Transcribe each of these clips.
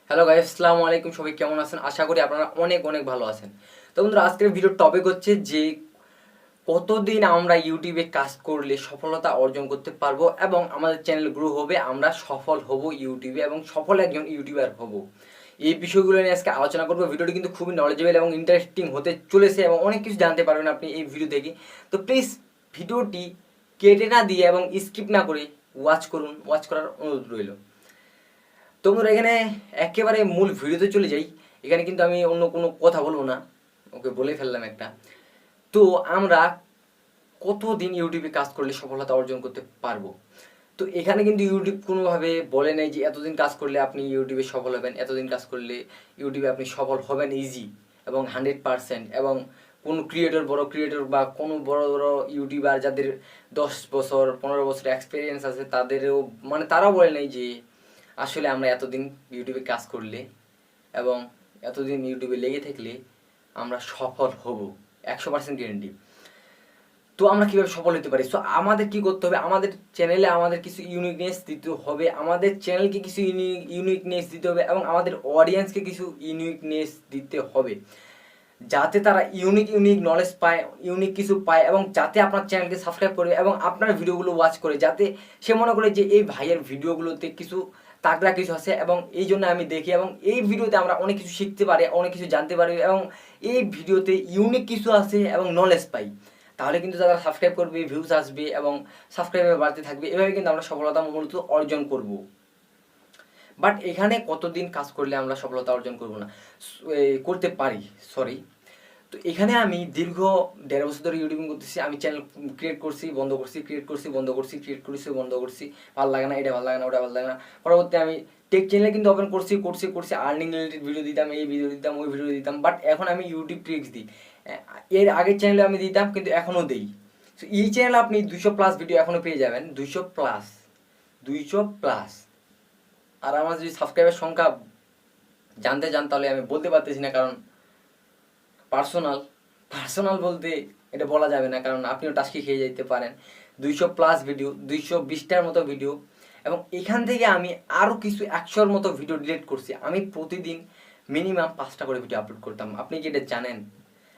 Hello guys, আসসালামু আলাইকুম। সবাই কেমন আছেন? আশা করি আপনারা অনেক অনেক ভালো আছেন। তো বন্ধুরা, আজকের ভিডিওর টপিক হচ্ছে যে কতদিন আমরা ইউটিউবে কাজ করলে সফলতা অর্জন করতে পারবো এবং আমাদের চ্যানেল গ্রো হবে, আমরা সফল হব ইউটিউবে এবং সফল একজন ইউটিউবার হব। এই বিষয়গুলো নিয়ে আজকে আলোচনা করবো। ভিডিওটি কিন্তু খুবই নলেজেবল এবং ইন্টারেস্টিং হতে চলেছে এবং অনেক কিছু জানতে পারবেন আপনি এই ভিডিও থেকে। তো প্লিজ ভিডিওটি কেটে না দিয়ে এবং স্কিপ না করে ওয়াচ করার অনুরোধ রইল। তো বন্ধুরা, এখানে একেবারে মূল ভিডিওতে চলে যাই। এখানে কিন্তু আমি অন্য কোনো কথা বলবো না, ওকে বলে ফেললাম একটা। তো আমরা কতদিন ইউটিউবে কাজ করলে সফলতা অর্জন করতে পারবো? তো এখানে কিন্তু ইউটিউব কোনোভাবে বলে নাই যে এতদিন কাজ করলে আপনি ইউটিউবে সফল হবেন, এতদিন কাজ করলে ইউটিউবে আপনি সফল হবেন ইজি এবং 100%। এবং কোনো বড় ক্রিয়েটর বা কোনো বড় বড় ইউটিউবার যাদের 10 বছর 15 বছর এক্সপিরিয়েন্স আছে, তাদেরও মানে তারাও বলে নাই যে আসলে আমরা এতদিন ইউটিউবে কাজ করলে এবং এতদিন ইউটিউবে লেগে থাকলে আমরা সফল হব 100% গ্যারেন্টি। তো আমরা কীভাবে সফল হতে পারি? সো আমাদের কী করতে হবে? আমাদের চ্যানেলে আমাদের কিছু ইউনিকনেস দিতে হবে, আমাদের চ্যানেলকে কিছু ইউনিকনেস দিতে হবে এবং আমাদের অডিয়েন্সকে কিছু ইউনিকনেস দিতে হবে, যাতে তারা ইউনিক নলেজ পায়, ইউনিক কিছু পায় এবং যাতে আপনার চ্যানেলকে সাবস্ক্রাইব করে এবং আপনার ভিডিওগুলো ওয়াচ করে, যাতে সে মনে করে যে এই ভাইয়ের ভিডিওগুলোতে কিছু তাগড়া কিছু আছে এবং এই জন্য আমি দেখি এবং এই ভিডিওতে আমরা অনেক কিছু শিখতে পারি, অনেক কিছু জানতে পারি এবং এই ভিডিওতে ইউনিক কিছু আছে এবং নলেজ পাই। তাহলে কিন্তু তারা সাবস্ক্রাইব করবে, ভিউজ আসবে এবং সাবস্ক্রাইবার বাড়তে থাকবে। এভাবে কিন্তু আমরা সফলতা মূলত অর্জন করব। বাট এখানে কতদিন কাজ করলে আমরা সফলতা অর্জন করতে পারি, তো এখানে আমি দীর্ঘ 1.5 বছর ধরে ইউটিউবিং করতেছি। আমি চ্যানেল ক্রিয়েট করছি, বন্ধ করছি, ক্রিয়েট করছি, বন্ধ করছি, ক্রিয়েট করছি, বন্ধ করছি। ভালো লাগে না, এটা ভালো লাগে না, ওটা ভালো লাগে না। পরবর্তী আমি টেক চ্যানেলে কিন্তু ওপেন করছি, আর্নিং রিলেটেড ভিডিও দিতাম, এই ভিডিও দিতাম, ওই ভিডিও দিতাম। বাট এখন আমি ইউটিউব ট্রিক্স দিই। এর আগের চ্যানেলে আমি দিতাম, কিন্তু এখনও দিই। সো এই চ্যানেলে আপনি 200+ ভিডিও এখনও পেয়ে যাবেন, 200+। আর আমার যদি সাবস্ক্রাইবার সংখ্যা জানতে চান তাহলে আমি বলতে পারতেছি না, কারণ পার্সোনাল বলতে এটা বলা যাবে না, কারণ আপনিও টাস্কি খেয়ে যেতে পারেন। 200+ ভিডিও, 220টার মতো ভিডিও এবং এখান থেকে আমি আরও কিছু 100-র মতো ভিডিও ডিলিট করছি। আমি প্রতিদিন মিনিমাম 5টা করে ভিডিও আপলোড করতাম। আপনি কি এটা জানেন?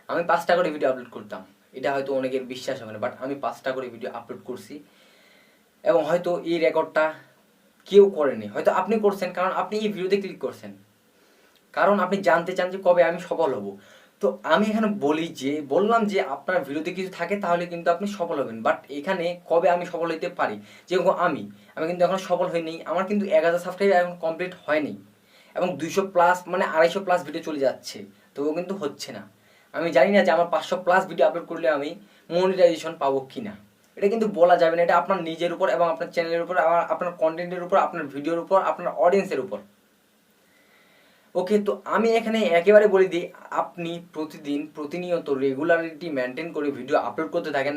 আমি 5টা করে ভিডিও আপলোড করতাম। এটা হয়তো অনেকের বিশ্বাস হবে না, বাট আমি 5টা করে ভিডিও আপলোড করছি এবং হয়তো এই রেকর্ডটা কেউ করেনি, হয়তো আপনি করছেন, কারণ আপনি এই ভিডিওতে ক্লিক করছেন, কারণ আপনি জানতে চান যে কবে আমি সফল হব। তো আমি এখানে বললাম যে আপনার ভিডিওতে কিছু থাকে তাহলে কিন্তু আপনি সফল হবেন। বাট এখানে কবে আমি সফল হতে পারি, যেরকম আমি কিন্তু এখন সফল হইনি। আমার কিন্তু 1000 সাবস্ক্রাইব এখন কমপ্লিট হয়নি এবং 200+ মানে 250+ ভিডিও চলে যাচ্ছে, তবুও কিন্তু হচ্ছে না। আমি জানি না যে আমার 500+ ভিডিও আপলোড করলে আমি মনিটাইজেশন পাবো কি না। এটা কিন্তু বলা যাবে না, এটা আপনার নিজের উপর এবং আপনার চ্যানেলের উপর, আপনার কন্টেন্টের উপর, আপনার ভিডিওর উপর, আপনার অডিয়েন্সের উপর। ওকে, তো আমি এখানে একেবারে বলে দিই, আপনি প্রতিনিয়ত রেগুলারিটি মেনটেন করে ভিডিও আপলোড করতে থাকেন,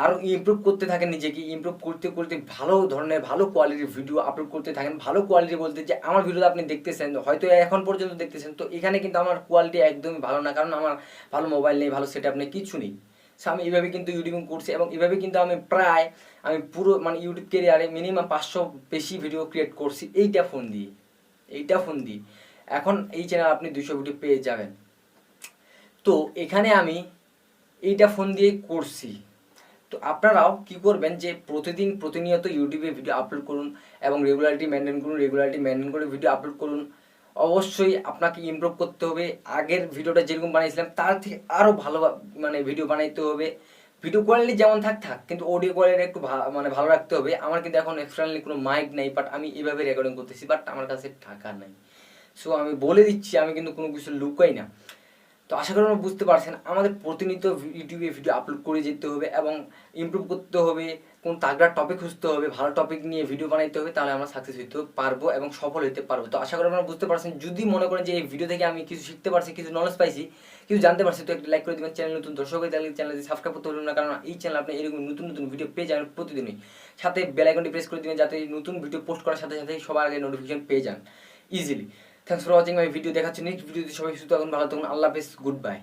আরও ইমপ্রুভ করতে থাকেন, নিজেকে ইমপ্রুভ করতে করতে ভালো ধরনের ভালো কোয়ালিটির ভিডিও আপলোড করতে থাকেন। ভালো কোয়ালিটি বলতে যে আমার ভিডিও আপনি দেখতেছেন, হয়তো এখন পর্যন্ত দেখতেছেন, তো এখানে কিন্তু আমার কোয়ালিটি একদমই ভালো না, কারণ আমার ভালো মোবাইল নেই, ভালো সেট আপ নেই, কিছু নেই। সো আমি এইভাবে কিন্তু ইউটিউবিং করছি এবং এইভাবে কিন্তু আমি পুরো মানে ইউটিউব ক্যারিয়ারে মিনিমাম 500 বেশি ভিডিও ক্রিয়েট করছি এইটা ফোন দিয়ে। এখন এই চ্যানেল আপনি 200 ভিডিও পেয়ে যাবেন। তো এখানে আমি এইটা ফোন দিয়ে করছি। তো আপনারাও কি করবেন যে প্রতিনিয়ত ইউটিউবে ভিডিও আপলোড করুন এবং রেগুলারিটি মেনটেন করে ভিডিও আপলোড করুন। অবশ্যই আপনাকে ইমপ্রুভ করতে হবে। আগের ভিডিওটা যেরকম বানিয়েছিলাম তার থেকে আরও ভালো মানে ভিডিও বানাইতে হবে। ভিডিও কোয়ালিটি যেমন থাক, কিন্তু অডিও কোয়ালিটি একটু ভালো রাখতে হবে। আমার কিন্তু এখন এক্সটার্নালি কোনো মাইক নেই, বাট আমি এভাবে রেকর্ডিং করতেছি, বাট আমার কাছে টাকা নেই। সো আমি বলে দিচ্ছি, আমি কিন্তু কোনো কিছু লুকাই না। তো আশা করি আমরা বুঝতে পারছেন, আমাদের প্রতিনিয়ত ইউটিউবে ভিডিও আপলোড করে যেতে হবে এবং ইমপ্রুভ করতে হবে, কোন তাগড়া টপিক খুঁজতে হবে, ভালো টপিক নিয়ে ভিডিও বানাইতে হবে, তাহলে আমরা সাকসেস হতে পারবো এবং সফল হতে পারবো। তো আশা করি আপনারা বুঝতে পারছেন। যদি মনে করেন যে এই ভিডিও থেকে আমি কিছু শিখতে পারছি, কিছু নলেজ পাইছি, কিছু জানতে পারছি, তো একটা লাইক করে দেবেন। চ্যানেল নতুন দর্শক হয়ে থাকলে চ্যানেলটি সাবস্ক্রাইব করতে পারবেন না, কারণ এই চ্যানেল আপনি এরকম নতুন ভিডিও পেয়ে যাবেন প্রতিদিনই। সাথে বেল আইকনটি প্রেস করে দেবেন, যাতে নতুন ভিডিও পোস্ট করার সাথে সাথে সবার আগে নোটিফিকেশন পেয়ে যান easily. Thanks for watching my video. দেখাচ্ছি নেক্সট ভিডিওতে। সবাই সুস্থ থাকুন, ভালো থাকুন। আল্লাহ হাফেজ, গুড বাই।